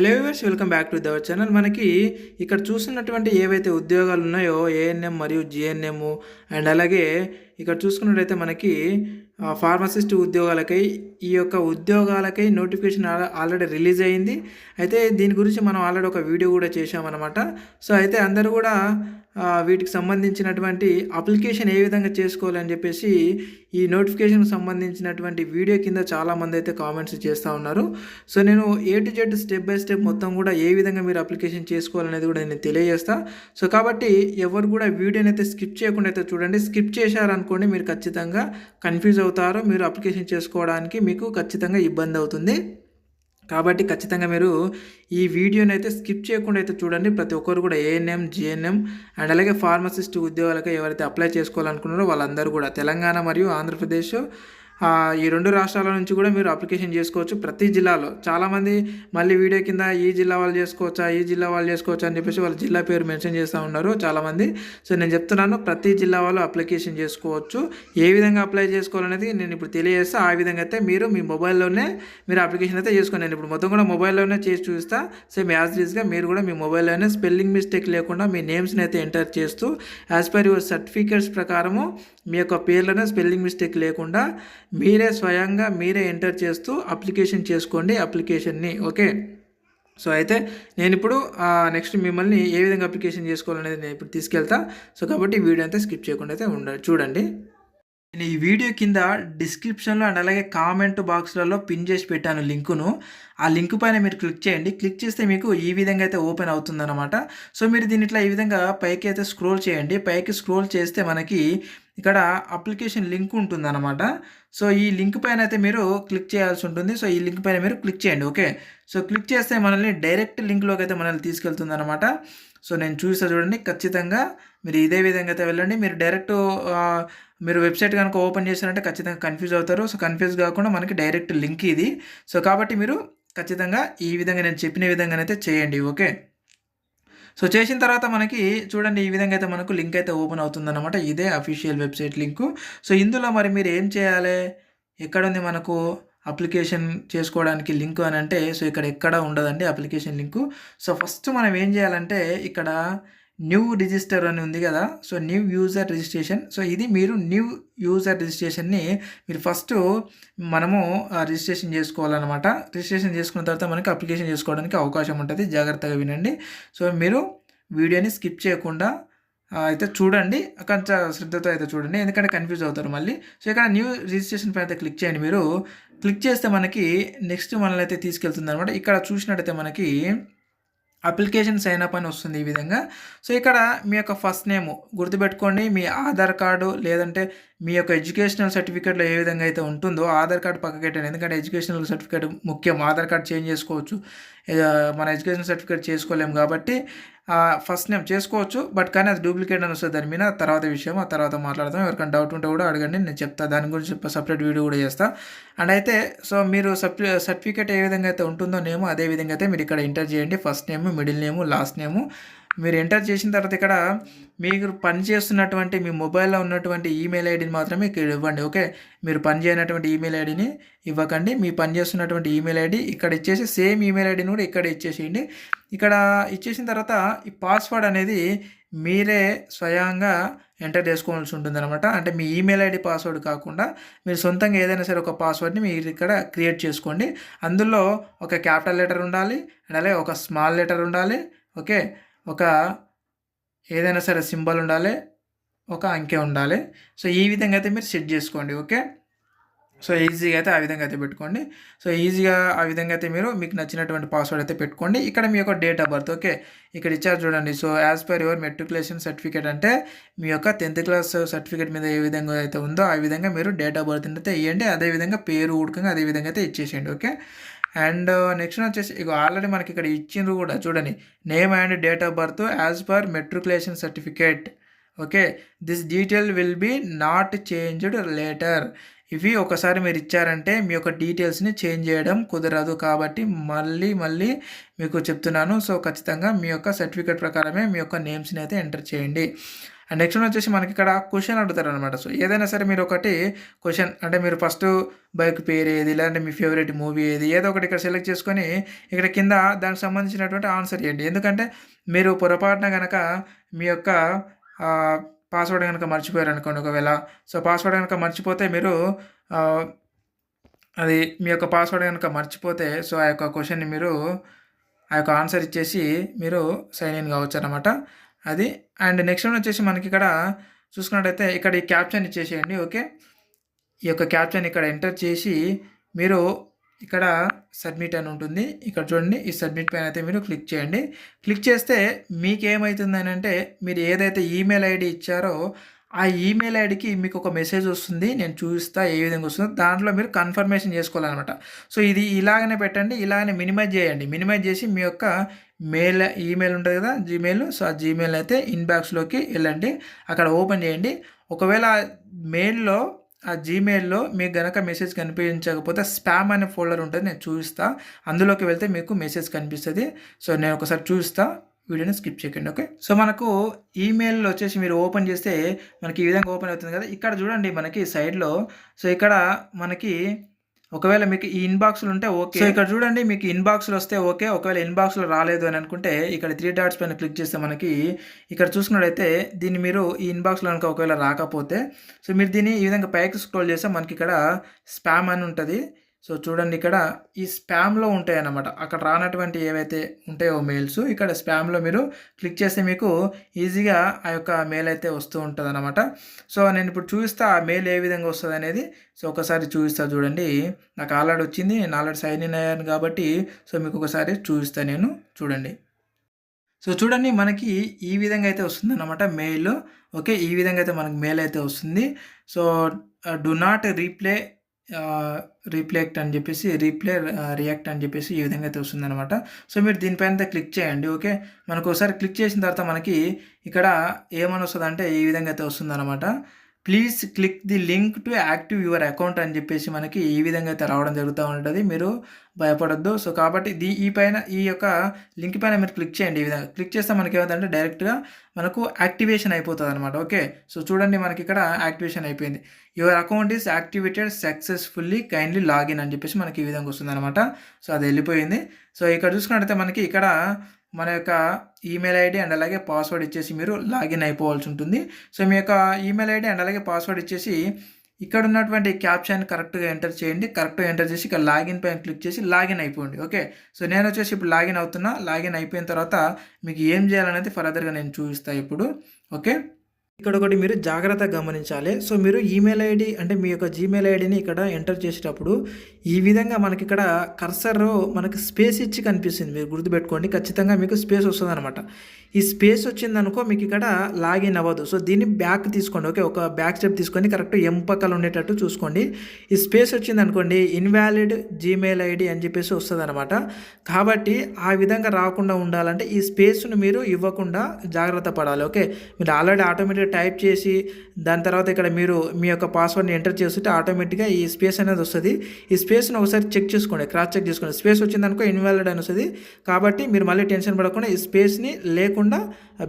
Hello viewers, welcome back to our channel. మనకి ఇక్కడ చూస్తున్నటువంటి ఏవైతే ఉద్యోగాలు ఉన్నాయో ఏఎన్ఎం మరియు జిఎన్ఎం అండ్ అలాగే ఇక్కడ చూసుకున్నట్టయితే మనకి ఫార్మసిస్ట్ ఉద్యోగాలకై ఈ యొక్క ఉద్యోగాలకై నోటిఫికేషన్ ఆల్రెడీ రిలీజ్ అయింది. అయితే దీని గురించి మనం ఆల్రెడీ ఒక వీడియో కూడా చేశామన్నమాట. సో అయితే అందరూ కూడా వీటికి సంబంధించినటువంటి అప్లికేషన్ ఏ విధంగా చేసుకోవాలని చెప్పేసి ఈ నోటిఫికేషన్కి సంబంధించినటువంటి వీడియో కింద చాలామంది అయితే కామెంట్స్ చేస్తూ ఉన్నారు. సో నేను A to Z step by step మొత్తం కూడా ఏ విధంగా మీరు అప్లికేషన్ చేసుకోవాలనేది కూడా నేను తెలియజేస్తా. సో కాబట్టి ఎవరు కూడా వీడియోని అయితే స్కిప్ చేయకుండా అయితే చూడండి. స్కిప్ చేశారనుకోండి మీరు ఖచ్చితంగా కన్ఫ్యూజ్ అవుతారు, మీరు అప్లికేషన్ చేసుకోవడానికి మీకు ఖచ్చితంగా ఇబ్బంది అవుతుంది. కాబట్టి ఖచ్చితంగా మీరు ఈ వీడియోని అయితే స్కిప్ చేయకుండా అయితే చూడండి. ప్రతి ఒక్కరు కూడా ఏఎన్ఎం జిఎన్ఎం అండ్ అలాగే ఫార్మసిస్ట్ ఉద్యోగాలకు ఎవరైతే అప్లై చేసుకోవాలనుకున్నారో వాళ్ళందరూ కూడా తెలంగాణ మరియు ఆంధ్రప్రదేశ్ ఈ రెండు రాష్ట్రాల నుంచి కూడా మీరు అప్లికేషన్ చేసుకోవచ్చు. ప్రతి జిల్లాలో చాలామంది మళ్ళీ వీడియో కింద ఈ జిల్లా వాళ్ళు చేసుకోవచ్చా ఈ జిల్లా వాళ్ళు చేసుకోవచ్చా అని చెప్పేసి వాళ్ళ జిల్లా పేరు మెన్షన్ చేస్తూ ఉన్నారు చాలామంది. సో నేను చెప్తున్నాను, ప్రతి జిల్లా వాళ్ళు అప్లికేషన్ చేసుకోవచ్చు. ఏ విధంగా అప్లై చేసుకోవాలనేది నేను ఇప్పుడు తెలియజేస్తా. ఆ విధంగా అయితే మీరు మీ మొబైల్లోనే మీరు అప్లికేషన్ అయితే చేసుకోండి. నేను ఇప్పుడు మొత్తం కూడా మొబైల్లోనే చేసి చూపిస్తా. సేమ్ యాజ్ ఈజ్గా మీరు కూడా మీ మొబైల్లోనే స్పెల్లింగ్ మిస్టేక్ లేకుండా మీ నేమ్స్ని అయితే ఎంటర్ చేస్తూ యాజ్ పర్ యువర్ సర్టిఫికేట్స్ ప్రకారము మీ యొక్క పేర్లోనే స్పెల్లింగ్ మిస్టేక్ లేకుండా మీరే స్వయంగా మీరే ఎంటర్ చేస్తూ అప్లికేషన్ చేసుకోండి అప్లికేషన్ని. ఓకే, సో అయితే నేను ఇప్పుడు నెక్స్ట్ మిమ్మల్ని ఏ విధంగా అప్లికేషన్ చేసుకోవాలనేది నేను ఇప్పుడు తీసుకెళ్తా. సో కాబట్టి వీడియో అంతా స్కిప్ చేయకుండా అయితే చూడండి. నేను ఈ వీడియో కింద డిస్క్రిప్షన్లో అండ్ అలాగే కామెంట్ బాక్స్లలో పిన్ చేసి పెట్టాను లింకును. ఆ లింక్ పైన మీరు క్లిక్ చేయండి. క్లిక్ చేస్తే మీకు ఈ విధంగా అయితే ఓపెన్ అవుతుందన్నమాట. సో మీరు దీని ఇట్లా ఈ విధంగా పైకి అయితే స్క్రోల్ చేయండి. పైకి స్క్రోల్ చేస్తే మనకి ఇక్కడ అప్లికేషన్ లింక్ ఉంటుందన్నమాట. సో ఈ లింక్ పైన అయితే మీరు క్లిక్ చేయాల్సి ఉంటుంది. సో ఈ లింక్ పైన మీరు క్లిక్ చేయండి. ఓకే, సో క్లిక్ చేస్తే మనల్ని డైరెక్ట్ లింక్లోకి అయితే మనల్ని తీసుకెళ్తుంది అనమాట. సో నేను చూస్తా చూడండి. ఖచ్చితంగా మీరు ఇదే విధంగా అయితే వెళ్ళండి. మీరు డైరెక్ట్ మీరు వెబ్సైట్ కనుక ఓపెన్ చేశారంటే ఖచ్చితంగా కన్ఫ్యూజ్ అవుతారు. సో కన్ఫ్యూజ్ కాకుండా మనకి డైరెక్ట్ లింక్ ఇది. సో కాబట్టి మీరు ఖచ్చితంగా ఈ విధంగా నేను చెప్పిన విధంగానైతే చేయండి. ఓకే, సో చేసిన తర్వాత మనకి చూడండి ఈ విధంగా అయితే మనకు లింక్ అయితే ఓపెన్ అవుతుందన్నమాట. ఇదే అఫీషియల్ వెబ్సైట్ లింకు. సో ఇందులో మరి మీరు ఏం చేయాలి, ఎక్కడుంది మనకు అప్లికేషన్ చేసుకోవడానికి లింకు అని అంటే, సో ఇక్కడ ఎక్కడ ఉండదండి అప్లికేషన్ లింకు. సో ఫస్ట్ మనం ఏం చేయాలంటే ఇక్కడ న్యూ రిజిస్టర్ అని ఉంది కదా, so new user registration. So ఇది మీరు న్యూ యూజర్ రిజిస్ట్రేషన్ని మీరు ఫస్ట్ మనము రిజిస్ట్రేషన్ చేసుకోవాలన్నమాట. రిజిస్ట్రేషన్ చేసుకున్న తర్వాత మనకి అప్లికేషన్ చేసుకోవడానికి అవకాశం ఉంటుంది. జాగ్రత్తగా వినండి. సో మీరు వీడియోని స్కిప్ చేయకుండా అయితే చూడండి, కొంచెం శ్రద్ధతో అయితే చూడండి, ఎందుకంటే కన్ఫ్యూజ్ అవుతారు మళ్ళీ. సో ఇక్కడ న్యూ రిజిస్ట్రేషన్ పైన అయితే క్లిక్ చేయండి. మీరు క్లిక్ చేస్తే మనకి నెక్స్ట్ మనల్ని అయితే తీసుకెళ్తుంది అనమాట. ఇక్కడ చూసినట్టయితే మనకి అప్లికేషన్ సైన్ అప్ అని వస్తుంది ఈ విధంగా. సో ఇక్కడ మీ యొక్క ఫస్ట్ నేమ్ గుర్తుపెట్టుకోండి, మీ ఆధార్ కార్డు లేదంటే మీ యొక్క ఎడ్యుకేషనల్ సర్టిఫికేట్లో ఏ విధంగా అయితే ఉంటుందో ఆధార్ కార్డు పక్కకి పెట్టండి. ఎందుకంటే ఎడ్యుకేషనల్ సర్టిఫికేట్ ముఖ్యం. ఆధార్ కార్డు చేంజ్ చేసుకోవచ్చు, మన ఎడ్యుకేషన్ సర్టిఫికేట్ చేసుకోలేము కాబట్టి ఫస్ట్ నేమ్ చేసుకోవచ్చు, బట్ కానీ అది డూప్లికేట్ అని వస్తుంది. దాని మీద తర్వాత విషయం ఆ తర్వాత మాట్లాడదాం. ఎవరికైనా డౌట్ ఉంటే కూడా అడగండి, నేను చెప్తా. దాని గురించి సపరేట్ వీడియో కూడా చేస్తా. అండ్ అయితే సో మీరు సర్టిఫికేట్ ఏ విధంగా అయితే ఉంటుందో నేమో అదే విధంగా అయితే మీరు ఇక్కడ ఎంటర్ చేయండి. ఫస్ట్ నేమ్, మిడిల్ నేము, లాస్ట్ నేము మీరు ఎంటర్ చేసిన తర్వాత ఇక్కడ మీరు పనిచేస్తున్నటువంటి మీ మొబైల్లో ఉన్నటువంటి ఈమెయిల్ ఐడిని మాత్రమే ఇక్కడ ఇవ్వండి. ఓకే, మీరు పనిచేయనటువంటి ఈమెయిల్ ఐడిని ఇవ్వకండి. మీ పనిచేస్తున్నటువంటి ఈమెయిల్ ఐడి ఇక్కడ ఇచ్చేసి సేమ్ ఈమెయిల్ ఐడిని కూడా ఇక్కడ ఇచ్చేసేయండి. ఇక్కడ ఇచ్చేసిన తర్వాత ఈ పాస్వర్డ్ అనేది మీరే స్వయంగా ఎంటర్ చేసుకోవాల్సి ఉంటుందన్నమాట. అంటే మీ ఈమెయిల్ ఐడి పాస్వర్డ్ కాకుండా మీరు సొంతంగా ఏదైనా సరే ఒక పాస్వర్డ్ని మీరు ఇక్కడ క్రియేట్ చేసుకోండి. అందులో ఒక క్యాపిటల్ లెటర్ ఉండాలి, అలాగే ఒక స్మాల్ లెటర్ ఉండాలి. ఓకే, ఒక ఏదైనా సరే సింబల్ ఉండాలి, ఒక అంకె ఉండాలి. సో ఈ విధంగా అయితే మీరు సెట్ చేసుకోండి. ఓకే, సో ఈజీగా అయితే ఆ విధంగా అయితే పెట్టుకోండి. సో ఈజీగా ఆ విధంగా అయితే మీరు మీకు నచ్చినటువంటి పాస్వర్డ్ అయితే పెట్టుకోండి. ఇక్కడ మీ యొక్క డేట్ ఆఫ్ బర్త్. ఓకే, ఇక్కడ ఇచ్చారు చూడండి. So as per your matriculation certificate అంటే మీ యొక్క 10th క్లాస్ సర్టిఫికేట్ మీద ఏ విధంగా అయితే ఉందో ఆ విధంగా మీరు డేట్ ఆఫ్ బర్త్ అయితే ఇవ్వండి. అదేవిధంగా పేరు ఉడకంగా అదే విధంగా అయితే ఇచ్చేసేయండి. ఓకే, అండ్ నెక్స్ట్ వచ్చేసి ఇక ఆల్రెడీ మనకి ఇక్కడ ఇచ్చిండ్రు కూడా చూడండి, name and date of birth as per matriculation certificate. Okay. This detail will be not changed later. ఇవి ఒకసారి మీరు ఇచ్చారంటే మీ యొక్క డీటెయిల్స్‌ని చేంజ్ చేయడం కుదరదు. కాబట్టి మళ్ళీ మీకు చెప్తున్నాను. సో, ఖచ్చితంగా మీ యొక్క సర్టిఫికేట్ ప్రకారమే మీ యొక్క నేమ్స్‌ని అయితే ఎంటర్ చేయండి. అండ్ నెక్స్ట్ వన్ వచ్చేసి మనకి ఇక్కడ క్వెషన్ అడుగుతారనమాట. సో, ఏదైనా సరే మీరు ఒకటి క్వెషన్ అంటే మీరు ఫస్ట్ బైక్ పేరు ఏది? లేదంటే మీ ఫేవరెట్ మూవీ ఏది? ఏదో ఒకటి ఇక్కడ సెలెక్ట్ చేసుకొని ఇక్కడ కింద దానికి సంబంధించినటువంటి ఆన్సర్ ఇయ్యండి. ఎందుకంటే మీరు పొరపాటున గనక మీ యొక్క పాస్వర్డ్ కనుక మర్చిపోయారనుకోండి ఒకవేళ. సో, పాస్వర్డ్ కనుక మర్చిపోతే మీరు అది మీ యొక్క పాస్వర్డ్ కనుక మర్చిపోతే సో, ఆ యొక్క క్వెషన్‌ని మీరు ఆ యొక్క ఆన్సర్ ఇచ్చేసి మీరు సైన్ ఇన్ కావచ్చనమాట. అది. అండ్ నెక్స్ట్ వన్ వచ్చేసి మనకిక్కడ చూసుకున్నట్టయితే ఇక్కడ ఈ క్యాప్షన్ ఇచ్చేసేయండి. ఓకే. ఈ యొక్క క్యాప్షన్ ఇక్కడ ఎంటర్ చేసి మీరు ఇక్కడ సబ్మిట్ అని ఉంటుంది. ఇక్కడ చూడండి ఈ సబ్మిట్ పైన అయితే మీరు క్లిక్ చేయండి. క్లిక్ చేస్తే మీకేమైతుందనంటే మీరు ఏదైతే ఈమెయిల్ ఐడీ ఇచ్చారో ఆ ఈమెయిల్ ఐడీకి మీకు ఒక మెసేజ్ వస్తుంది. నేను చూపిస్తా ఏ విధంగా వస్తుందో. దాంట్లో మీరు కన్ఫర్మేషన్ చేసుకోవాలనమాట. సో, ఇది ఇలాగనే పెట్టండి. ఇలాగనే మినిమైజ్ చేయండి. మినిమైజ్ చేసి మీ యొక్క ఈమెయిల్ ఉంటుంది కదా జీమెయిల్. సో, ఆ జీమెయిల్ అయితే ఇన్బాక్స్లోకి వెళ్ళండి. అక్కడ ఓపెన్ చేయండి. ఒకవేళ మెయిల్‌లో ఆ జీమెయిల్‌లో మీకు గనక మెసేజ్ కనిపించకపోతే స్పామ్ అనే ఫోల్డర్ ఉంటుంది. నేను చూపిస్తా. అందులోకి వెళ్తే మీకు మెసేజ్ కనిపిస్తది. సో, నేను ఒకసారి చూపిస్తా. వీడియోని స్కిప్ చేయకండి. ఓకే. సో, మనకు ఈమెయిల్‌లో వచ్చేసి మీరు ఓపెన్ చేస్తే మనకి ఈ విధంగా ఓపెన్ అవుతుంది కదా! ఇక్కడ చూడండి మనకి సైడ్‌లో సో, ఇక్కడ మనకి ఒకవేళ మీకు ఈ ఇన్బాక్స్‌లు ఉంటే ఓకే. సో, ఇక్కడ చూడండి మీకు ఇన్బాక్స్‌లు వస్తే ఓకే. ఒకవేళ ఇన్బాక్స్‌లో రాలేదు అని అనుకుంటే ఇక్కడ 3 డాట్స్ పైన క్లిక్ చేస్తే మనకి ఇక్కడ చూసుకున్నట్టయితే దీన్ని మీరు ఈ ఇన్బాక్స్‌లో కనుక ఒకవేళ రాకపోతే సో, మీరు దీన్ని ఈ విధంగా పైకి స్క్రోల్ చేస్తే మనకి ఇక్కడ స్పామ్ అని ఉంటది. సో, చూడండి ఇక్కడ ఈ స్పామ్‌లో ఉంటాయన్నమాట. అక్కడ రానటువంటి ఏవైతే ఉంటాయో మెయిల్స్ ఇక్కడ స్పామ్‌లో మీరు క్లిక్ చేస్తే మీకు ఈజీగా ఆ యొక్క మెయిల్ అయితే వస్తూ ఉంటదన్నమాట. సో, నేను ఇప్పుడు చూపిస్తా ఆ మెయిల్ ఏ విధంగా వస్తదనేది. సో, ఒకసారి చూపిస్తా చూడండి. నాకు ఆల్రెడీ వచ్చింది. నేను ఆల్రెడీ సైన్ ఇన్ అయ్యాను కాబట్టి సో, మీకు ఒకసారి చూపిస్తా నేను చూడండి. సో, చూడండి మనకి ఈ విధంగా అయితే వస్తుందన్నమాట మెయిల్. ఓకే. ఈ విధంగా అయితే మనకు మెయిల్ అయితే వస్తుంది. సో, డు నాట్ రిఫ్లెక్ట్ అని చెప్పేసి రియాక్ట్ అని చెప్పేసి ఈ విధంగా అయితే వస్తుందనమాట. సో, మీరు దీనిపైన క్లిక్ చేయండి. ఓకే. మనకు ఒకసారి క్లిక్ చేసిన తర్వాత మనకి ఇక్కడ ఏమని వస్తుందంటే ఈ విధంగా అయితే వస్తుందనమాట. Please click the link to active your account అని చెప్పేసి మనకి ఈ విధంగా అయితే రావడం జరుగుతూ ఉంటుంది. మీరు భయపడొద్దు. సో, కాబట్టి ఈ యొక్క లింక్ పైన మీరు క్లిక్ చేయండి. ఈ విధంగా క్లిక్ చేస్తే మనకి ఏమవుతుందంటే డైరెక్ట్‌గా మనకు యాక్టివేషన్ అయిపోతుందనమాట. ఓకే. సో, చూడండి మనకి ఇక్కడ యాక్టివేషన్ అయిపోయింది. Your account is activated successfully kindly login అని చెప్పేసి మనకి ఈ విధంగా వస్తుందనమాట. సో, అది వెళ్ళిపోయింది. సో, ఇక్కడ చూసుకున్నట్టయితే మనకి ఇక్కడ మన యొక్క ఈమెయిల్ ఐడీ అండ్ అలాగే పాస్వర్డ్ ఇచ్చేసి మీరు లాగిన్ అయిపోవాల్సి ఉంటుంది. సో, మీ యొక్క ఈమెయిల్ ఐడీ అండ్ అలాగే పాస్వర్డ్ ఇచ్చేసి ఇక్కడ ఉన్నటువంటి క్యాప్షన్ కరెక్ట్‌గా ఎంటర్ చేయండి. కరెక్ట్‌గా ఎంటర్ చేసి ఇక్కడ లాగిన్ పైన క్లిక్ చేసి లాగిన్ అయిపోండి. ఓకే. సో, నేను వచ్చేసి ఇప్పుడు లాగిన్ అవుతున్నా. లాగిన్ అయిపోయిన తర్వాత మీకు ఏం చేయాలనేది ఫర్దర్‌గా నేను చూపిస్తా ఇప్పుడు. ఓకే. ఇక్కడ ఒకటి మీరు జాగ్రత్తగా గమనించాలి. సో, మీరు ఈమెయిల్ ఐడీ అంటే మీ యొక్క జీమెయిల్ ఐడీని ఇక్కడ ఎంటర్ చేసేటప్పుడు ఈ విధంగా మనకి ఇక్కడ కర్సర్ మనకి స్పేస్ ఇచ్చి కనిపిస్తుంది. మీరు గుర్తుపెట్టుకోండి. ఖచ్చితంగా మీకు స్పేస్ వస్తుందన్నమాట. ఈ స్పేస్ వచ్చిందనుకో మీకు ఇక్కడ లాగిన్ అవ్వదు. సో, దీన్ని బ్యాక్ తీసుకోండి. ఓకే. ఒక బ్యాక్ స్టెప్ తీసుకొని కరెక్ట్ ఎం పక్కన ఉండేటట్టు చూసుకోండి. ఈ స్పేస్ వచ్చిందనుకోండి ఇన్వాలిడ్ జీమెయిల్ ఐడీ అని చెప్పేసి వస్తుందన్నమాట. కాబట్టి ఆ విధంగా రాకుండా ఉండాలంటే ఈ స్పేస్‌ను మీరు ఇవ్వకుండా జాగ్రత్త పడాలి. ఓకే. మీరు ఆల్రెడీ ఆటోమేటిక్‌గా టైప్ చేసి దాని తర్వాత ఇక్కడ మీరు మీ యొక్క పాస్వర్డ్‌ని ఎంటర్ చేస్తుంటే ఆటోమేటిక్‌గా ఈ స్పేస్ అనేది వస్తది. ఈ స్పేస్‌ని ఒకసారి చెక్ చేసుకోండి. క్రాస్ చెక్ చేసుకోండి. స్పేస్ వచ్చిందనుకో ఇన్వాలిడ్ అని వస్తది. కాబట్టి మీరు మళ్ళీ టెన్షన్ పడకుండా ఈ స్పేస్‌ని లేకుండా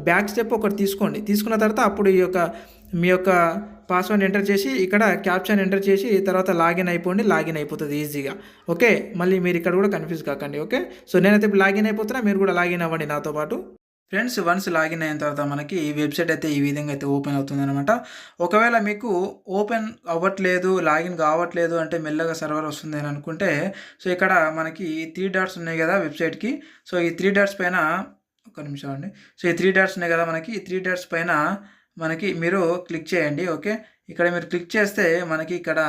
బ్యాక్ స్టెప్ ఒకటి తీసుకోండి. తీసుకున్న తర్వాత అప్పుడు మీ యొక్క పాస్వర్డ్ ఎంటర్ చేసి ఇక్కడ క్యాప్షన్ ఎంటర్ చేసి తర్వాత లాగిన్ అయిపోండి. లాగిన్ అయిపోతుంది ఈజీగా. ఓకే. మళ్ళీ మీరు ఇక్కడ కూడా కన్‌ఫ్యూజ్ కాకండి. ఓకే. సో, నేనైతే ఇప్పుడు లాగిన్ అయిపోతున్నా. మీరు కూడా లాగిన్ అవ్వండి నాతో పాటు. ఫ్రెండ్స్, వన్స్ లాగిన్ అయిన తర్వాత మనకి ఈ వెబ్సైట్ అయితే ఈ విధంగా అయితే ఓపెన్ అవుతుందనమాట. ఒకవేళ మీకు ఓపెన్ అవ్వట్లేదు, లాగిన్ కావట్లేదు అంటే మెల్లగా సర్వర్ వస్తుంది అని అనుకుంటే సో, ఇక్కడ మనకి 3 డాట్స్ ఉన్నాయి కదా వెబ్సైట్‌కి. సో, ఈ 3 డాట్స్ పైన ఒక్క నిమిషం అండి. సో, ఈ 3 డాట్స్ ఉన్నాయి కదా మనకి. ఈ 3 డాట్స్ పైన మనకి మీరు క్లిక్ చేయండి. ఓకే. ఇక్కడ మీరు క్లిక్ చేస్తే మనకి ఇక్కడ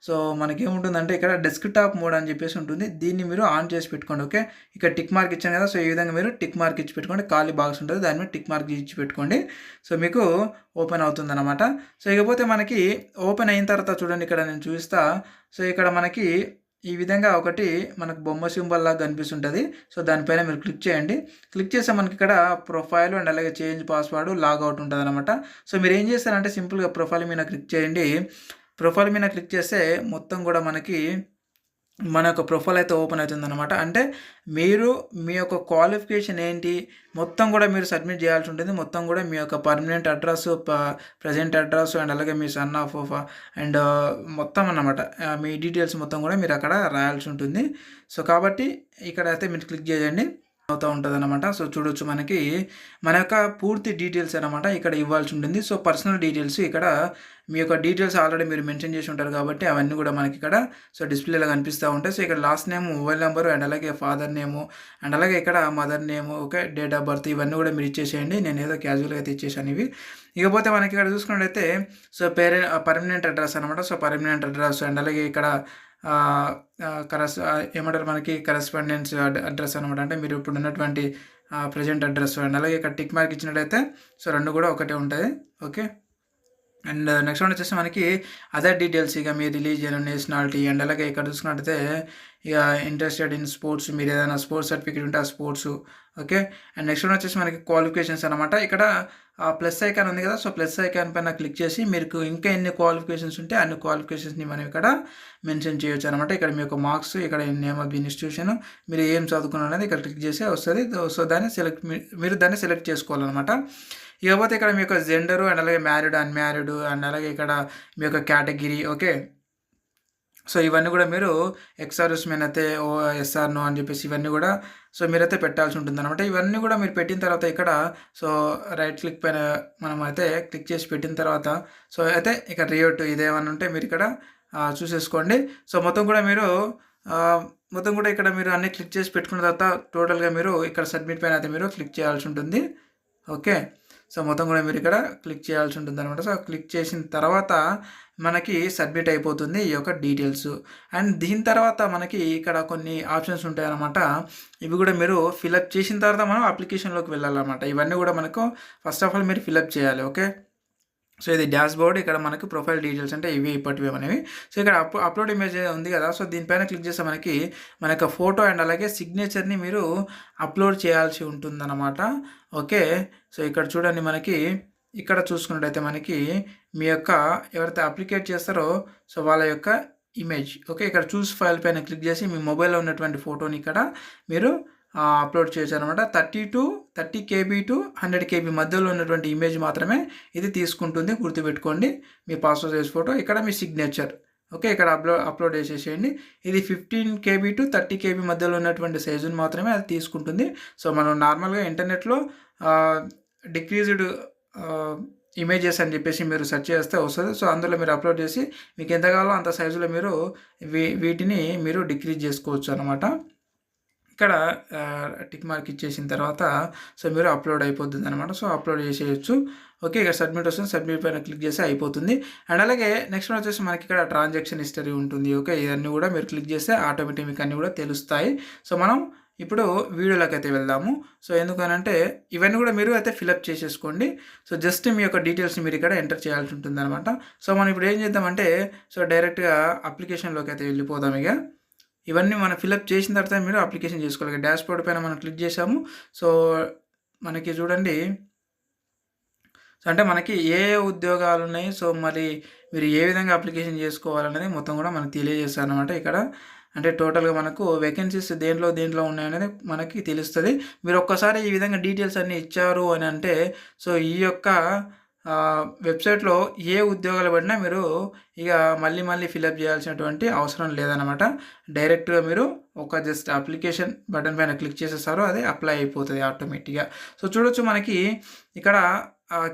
సో, మనకేముంటుందంటే ఇక్కడ డెస్క్‌టాప్ మోడ్ అని చెప్పేసి ఉంటుంది. దీన్ని మీరు ఆన్ చేసి పెట్టుకోండి. ఓకే. ఇక్కడ టిక్ మార్క్ ఇచ్చాను కదా! సో, ఈ విధంగా మీరు టిక్ మార్క్ ఇచ్చి పెట్టుకోండి. ఖాళీ బాక్స్ ఉంటుంది. దాని మీద టిక్ మార్క్ ఇచ్చి పెట్టుకోండి. సో, మీకు ఓపెన్ అవుతుందన్నమాట. సో, ఇకపోతే మనకి ఓపెన్ అయిన తర్వాత చూడండి ఇక్కడ నేను చూపిస్తా. సో, ఇక్కడ మనకి ఈ విధంగా ఒకటి మనకు బొమ్మ సింబల్ లాగా కనిపిస్తుంటుంది. సో దానిపైన మీరు క్లిక్ చేయండి. క్లిక్ చేస్తే మనకి ఇక్కడ ప్రొఫైల్ అండ్ అలాగే చేంజ్ పాస్వర్డ్ లాగౌట్ ఉంటుందన్నమాట. సో మీరు ఏం చేస్తారంటే సింపుల్గా ప్రొఫైల్ మీద క్లిక్ చేయండి. ప్రొఫైల్ మీద క్లిక్ చేస్తే మొత్తం కూడా మనకి మన యొక్క ప్రొఫైల్ అయితే ఓపెన్ అవుతుందన్నమాట. అంటే మీరు మీ యొక్క క్వాలిఫికేషన్ ఏంటి మొత్తం కూడా మీరు సబ్మిట్ చేయాల్సి ఉంటుంది. మొత్తం కూడా మీ యొక్క permanent address, present address and అలాగే మీ సన్ ఆఫ్ అండ్ మొత్తం అన్నమాట. మీ డీటెయిల్స్ మొత్తం కూడా మీరు అక్కడ రాయాల్సి ఉంటుంది. సో కాబట్టి ఇక్కడ అయితే మీరు క్లిక్ చేయండి, అవుతూ ఉంటుంది అనమాట. సో చూడొచ్చు మనకి మన యొక్క పూర్తి డీటెయిల్స్ అనమాట ఇక్కడ ఇవ్వాల్సి ఉంటుంది. సో పర్సనల్ డీటెయిల్స్ ఇక్కడ మీ యొక్క డీటెయిల్స్ ఆల్రెడీ మీరు మెన్షన్ చేసి ఉంటారు కాబట్టి అవన్నీ కూడా మనకి ఇక్కడ సో డిస్ప్లేలో కనిపిస్తూ ఉంటాయి. సో ఇక్కడ last name, mobile number and అలాగే ఫాదర్ నేము అండ్ అలాగే ఇక్కడ mother name, okay, date of birth ఇవన్నీ కూడా మీరు ఇచ్చేసేయండి. నేను ఏదో క్యాజువల్గా అయితే ఇచ్చేసాను ఇవి. ఇకపోతే మనకి ఇక్కడ చూసుకున్నట్టయితే సో పర్మనెంట్ అడ్రస్ అనమాట. సో పర్మనెంట్ అడ్రస్ అండ్ అలాగే ఇక్కడ ఏమంటారు మనకి కరెస్పాండెన్స్ అడ్రస్ అనమాట. అంటే మీరు ఇప్పుడు ఉన్నటువంటి ప్రజెంట్ అడ్రస్ అండ్ అలాగే ఇక్కడ టిక్ మార్క్ ఇచ్చినట్టయితే సో రెండు కూడా ఒకటే ఉంటుంది. ఓకే, అండ్ నెక్స్ట్ వన్ వచ్చేసి మనకి అదర్ డీటెయిల్స్, ఇక మీ రిలీజియన్, నేషనాలిటీ అండ్ అలాగే ఇక్కడ చూసుకున్నట్టయితే ఇక ఇంట్రెస్టెడ్ ఇన్ స్పోర్ట్స్, మీరు ఏదైనా స్పోర్ట్స్ సర్టిఫికేట్ ఉంటే ఆ sports. Okay, and next one వచ్చేసి మనకి క్వాలిఫికేషన్స్ అనమాట. ఇక్కడ ప్లస్ ఐకాన్ ఉంది కదా, సో ప్లస్ ఐకాన్ పైన క్లిక్ చేసి మీకు ఇంకా ఎన్ని క్వాలిఫికేషన్స్ ఉంటే అన్ని క్వాలిఫికేషన్స్ని మనం ఇక్కడ మెన్షన్ చేయొచ్చు అనమాట. ఇక్కడ మీ యొక్క మార్క్స్, ఇక్కడ నేమ్ ఆఫ్ ది ఇన్స్టిట్యూషన్, మీరు ఏం చదువుకున్నారు అనేది ఇక్కడ క్లిక్ చేస్తే వస్తుంది. సో దాన్ని మీరు దాన్ని సెలెక్ట్ చేసుకోవాలన్నమాట. ఇకపోతే ఇక్కడ మీ యొక్క జెండరు అండ్ అలాగే మ్యారీడ్, అన్మ్యారీడ్ అండ్ అలాగే ఇక్కడ మీ యొక్క కేటగిరీ. ఓకే, సో ఇవన్నీ కూడా మీరు ఎక్స్ఆర్ఎస్ మెన్ అయితే ఎస్ఆర్ నో అని చెప్పేసి ఇవన్నీ కూడా సో మీరైతే పెట్టాల్సి ఉంటుంది అనమాట. ఇవన్నీ కూడా మీరు పెట్టిన తర్వాత ఇక్కడ సో రైట్ క్లిక్ పైన మనం అయితే క్లిక్ చేసి పెట్టిన తర్వాత సో అయితే ఇక్కడ రియోట్ ఇదేమన్నా ఉంటే మీరు ఇక్కడ చూసేసుకోండి. సో మొత్తం కూడా ఇక్కడ మీరు అన్ని క్లిక్ చేసి పెట్టుకున్న తర్వాత టోటల్గా మీరు ఇక్కడ సబ్మిట్ పైన అయితే మీరు క్లిక్ చేయాల్సి ఉంటుంది. ఓకే, సో మొత్తం కూడా మీరు ఇక్కడ క్లిక్ చేయాల్సి ఉంటుంది అనమాట. సో క్లిక్ చేసిన తర్వాత మనకి సబ్మిట్ అయిపోతుంది ఈ యొక్క డీటెయిల్స్. అండ్ దీని తర్వాత మనకి ఇక్కడ కొన్ని ఆప్షన్స్ ఉంటాయి అన్నమాట. ఇవి కూడా మీరు ఫిలప్ చేసిన తర్వాత మనం అప్లికేషన్లోకి వెళ్ళాలన్నమాట. ఇవన్నీ కూడా మనకు ఫస్ట్ ఆఫ్ ఆల్ మీరు ఫిలప్ చేయాలి. ఓకే, సో ఇది డాష్ బోర్డ్, ఇక్కడ మనకి ప్రొఫైల్ డీటెయిల్స్ అంటే ఇవి ఇప్పటివి అనేవి. సో ఇక్కడ అప్లోడ్ ఇమేజ్ ఉంది కదా, సో దీనిపైన క్లిక్ చేస్తే మనకి మన యొక్క ఫోటో అండ్ అలాగే సిగ్నేచర్ని మీరు అప్లోడ్ చేయాల్సి ఉంటుందన్నమాట. ఓకే, సో ఇక్కడ చూడండి మనకి ఇక్కడ చూసుకున్నట్టయితే మనకి మీ యొక్క ఎవరైతే అప్లికేట్ చేస్తారో సో వాళ్ళ యొక్క ఇమేజ్. ఓకే, ఇక్కడ చూస్ ఫైల్ పైన క్లిక్ చేసి మీ మొబైల్లో ఉన్నటువంటి ఫోటోని ఇక్కడ మీరు అప్లోడ్ చేయొచ్చు అనమాట. 30 KB టు 100 KB మధ్యలో ఉన్నటువంటి ఇమేజ్ మాత్రమే ఇది తీసుకుంటుంది, గుర్తుపెట్టుకోండి. మీ పాస్పోర్ట్ సైజ్ ఫోటో, ఇక్కడ మీ సిగ్నేచర్. ఓకే, ఇక్కడ అప్లోడ్ చేసేసేయండి. ఇది 15 KB టు 30 KB మధ్యలో ఉన్నటువంటి సైజుని మాత్రమే అది తీసుకుంటుంది. సో మనం నార్మల్గా ఇంటర్నెట్లో డిక్రీజ్డ్ ఇమేజెస్ అని చెప్పేసి మీరు సెర్చ్ చేస్తే వస్తుంది. సో అందులో మీరు అప్లోడ్ చేసి మీకు ఎంత కావాలో అంత సైజులో మీరు వీటిని మీరు డిక్రీజ్ చేసుకోవచ్చు అనమాట. ఇక్కడ టిక్ మార్క్ ఇచ్చేసిన తర్వాత సో మీరు అప్లోడ్ అయిపోతుంది అనమాట. సో అప్లోడ్ చేసేయచ్చు. ఓకే, ఇక్కడ సబ్మిట్ వస్తుంది, సబ్మిట్ పైన క్లిక్ చేస్తే అయిపోతుంది. అండ్ అలాగే నెక్స్ట్ వచ్చేసి మనకి ఇక్కడ ట్రాన్సాక్షన్ హిస్టరీ ఉంటుంది. ఓకే, ఇవన్నీ కూడా మీరు క్లిక్ చేస్తే ఆటోమేటిక్ మీకు అన్నీ కూడా తెలుస్తాయి. సో మనం ఇప్పుడు వీడియోలోకి అయితే వెళ్దాము. సో ఎందుకనంటే ఇవన్నీ కూడా మీరు అయితే ఫిలప్ చేసేసుకోండి. సో జస్ట్ మీ యొక్క డీటెయిల్స్ని మీరు ఇక్కడ ఎంటర్ చేయాల్సి ఉంటుంది అనమాట. సో మనం ఇప్పుడు ఏం చేద్దామంటే సో డైరెక్ట్గా అప్లికేషన్లోకి అయితే వెళ్ళిపోదాం. ఇక ఇవన్నీ మనం ఫిలప్ చేసిన తర్వాత మీరు అప్లికేషన్ చేసుకోవాలి. డాష్ బోర్డ్ పైన మనం క్లిక్ చేసాము. సో మనకి చూడండి, సో అంటే మనకి ఏ ఉద్యోగాలు ఉన్నాయి, సో మరి మీరు ఏ విధంగా అప్లికేషన్ చేసుకోవాలనేది మొత్తం కూడా మనకు తెలియజేస్తారు అనమాట. ఇక్కడ అంటే టోటల్గా మనకు వేకెన్సీస్ దేంట్లో ఉన్నాయనేది మనకి తెలుస్తుంది. మీరు ఒక్కసారి ఈ విధంగా డీటెయిల్స్ అన్నీ ఇచ్చారు అని అంటే సో ఈ యొక్క వెబ్సైట్లో ఏ ఉద్యోగాలు పడినా మీరు ఇక మళ్ళీ ఫిలప్ చేయాల్సినటువంటి అవసరం లేదనమాట. డైరెక్ట్గా మీరు ఒక జస్ట్ అప్లికేషన్ బటన్ పైన క్లిక్ చేసేస్తారు, అది అప్లై అయిపోతుంది ఆటోమేటిక్గా. సో చూడొచ్చు మనకి ఇక్కడ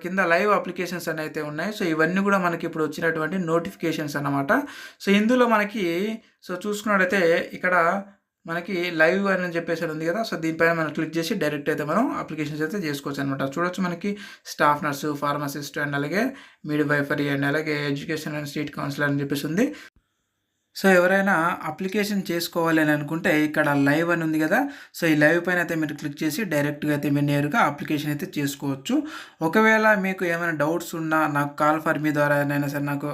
కింద లైవ్ అప్లికేషన్స్ అని అయితే ఉన్నాయి. సో ఇవన్నీ కూడా మనకి ఇప్పుడు వచ్చినటువంటి నోటిఫికేషన్స్ అన్నమాట. సో ఇందులో మనకి సో చూసుకున్నట్టయితే ఇక్కడ మనకి లైవ్ అని చెప్పేసి ఉంది కదా, సో దీనిపైన మనం క్లిక్ చేసి డైరెక్ట్ అయితే మనం అప్లికేషన్స్ అయితే చేసుకోవచ్చు అనమాట. చూడొచ్చు మనకి స్టాఫ్ నర్సు, ఫార్మసిస్ట్ అండ్ అలాగే మిడ్ వైఫరీ అండ్ అలాగే ఎడ్యుకేషన్ అండ్ స్టేట్ కౌన్సిలర్ అని చెప్పేసి ఉంది. సో ఎవరైనా అప్లికేషన్ చేసుకోవాలి అని అనుకుంటే ఇక్కడ లైవ్ అని ఉంది కదా, సో ఈ లైవ్ పైన అయితే మీరు క్లిక్ చేసి డైరెక్ట్గా అయితే మీరు నేరుగా అప్లికేషన్ అయితే చేసుకోవచ్చు. ఒకవేళ మీకు ఏమైనా డౌట్స్ ఉన్నా నాకు కాల్ ఫర్ మీ ద్వారా అయినా సరే నాకు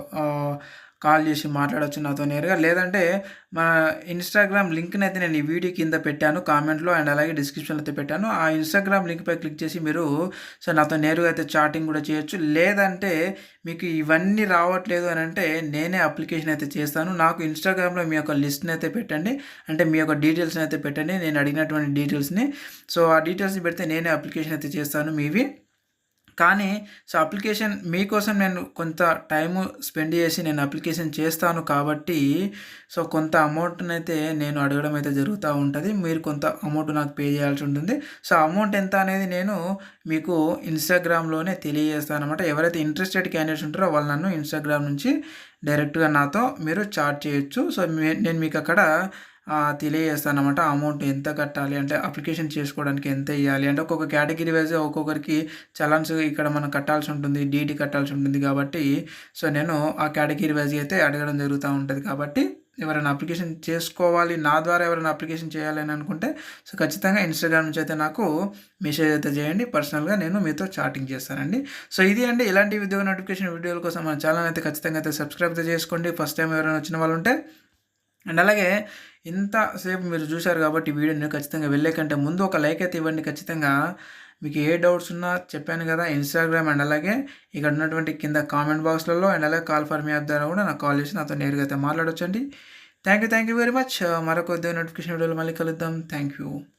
కాల్ చేసి మాట్లాడొచ్చు నాతో నేరుగా. లేదంటే మా ఇన్‌స్టాగ్రామ్ లింక్‌ని అయితే నేను ఈ వీడియో కింద పెట్టాను కామెంట్‌లో అండ్ అలాగే డిస్క్రిప్షన్‌లో అయితే పెట్టాను. ఆ ఇన్‌స్టాగ్రామ్ లింక్‌పై క్లిక్ చేసి మీరు నాతో నేరుగా అయితే చాటింగ్ కూడా చేయొచ్చు. లేదంటే మీకు ఇవన్నీ రావట్లేదు అనంటే నేనే అప్లికేషన్ అయితే చేస్తాను. నాకు ఇన్‌స్టాగ్రామ్‌లో మీ యొక్క లిస్ట్‌ని అయితే పెట్టండి. అంటే మీ యొక్క డీటెయిల్స్‌ని అయితే పెట్టండి. నేను అడిగినటువంటి డీటెయిల్స్‌ని. ఆ డీటెయిల్స్‌ని పెడితే నేనే అప్లికేషన్ అయితే చేస్తాను మీవి. కానీ అప్లికేషన్ మీకోసం నేను కొంత టైము స్పెండ్ చేసి నేను అప్లికేషన్ చేస్తాను కాబట్టి కొంత అమౌంట్‌నైతే నేను అడగడం అయితే జరుగుతా ఉంటది. మీరు కొంత అమౌంట్ నాకు పే చేయాల్సి ఉంటుంది. అమౌంట్ ఎంత అనేది నేను మీకు ఇన్‌స్టాగ్రామ్‌లోనే తెలియజేస్తాననమాట. ఎవరైతే ఇంట్రెస్టెడ్ క్యాండిడేట్స్ ఉంటారో వాళ్ళు నన్ను ఇన్‌స్టాగ్రామ్ నుంచి డైరెక్ట్‌గా నాతో మీరు చాట్ చేయొచ్చు. నేను మీకక్కడ తెలియజేస్తాననమాట. అమౌంట్ ఎంత కట్టాలి అంటే అప్లికేషన్ చేసుకోవడానికి ఎంత ఇయ్యాలి అంటే ఒక్కొక్క కేటగిరీ వైస్‌గా ఒక్కొక్కరికి చలన్స్ ఇక్కడ మనం కట్టాల్సి ఉంటుంది. డీడీ కట్టాల్సి ఉంటుంది కాబట్టి నేను ఆ కేటగిరీ వైస్‌గా అయితే అడగడం జరుగుతా ఉంటది కాబట్టి ఎవరైనా అప్లికేషన్ చేసుకోవాలి, నా ద్వారా ఎవరైనా అప్లికేషన్ చేయాలి అని అనుకుంటే ఖచ్చితంగా ఇన్‌స్టాగ్రామ్ నుంచి అయితే నాకు మెసేజ్ అయితే చేయండి. పర్సనల్‌గా నేను మీతో చాటింగ్ చేస్తానండి. ఇది అండి ఇలాంటి ఉద్యోగ నోటిఫికేషన్ వీడియోల కోసం మన ఛానెల్ అయితే ఖచ్చితంగా అయితే సబ్స్క్రైబ్ అయితే చేసుకోండి. ఫస్ట్ టైం ఎవరైనా వచ్చిన వాళ్ళు ఉంటే అండ్ అలాగే ఇంతసేపు మీరు చూశారు కాబట్టి వీడియోని ఖచ్చితంగా వెళ్ళే కంటే ముందు ఒక లైక్ అయితే ఇవ్వండి ఖచ్చితంగా. మీకు ఏ డౌట్స్ ఉన్నా చెప్పాను కదా ఇన్‌స్టాగ్రామ్ అండ్ అలాగే ఇక్కడ ఉన్నటువంటి కింద కామెంట్ బాక్స్‌లలో అండ్ అలాగే కాల్ ఫర్ మీ యాప్ ద్వారా కూడా నాకు కాల్ చేసి నాతో నేరుగా అయితే మాట్లాడొచ్చండి. Thank you very much. మరొక ఉద్యోగ నోటిఫికేషన్ వీడియోలో మళ్ళీ కలుద్దాం. Thank you.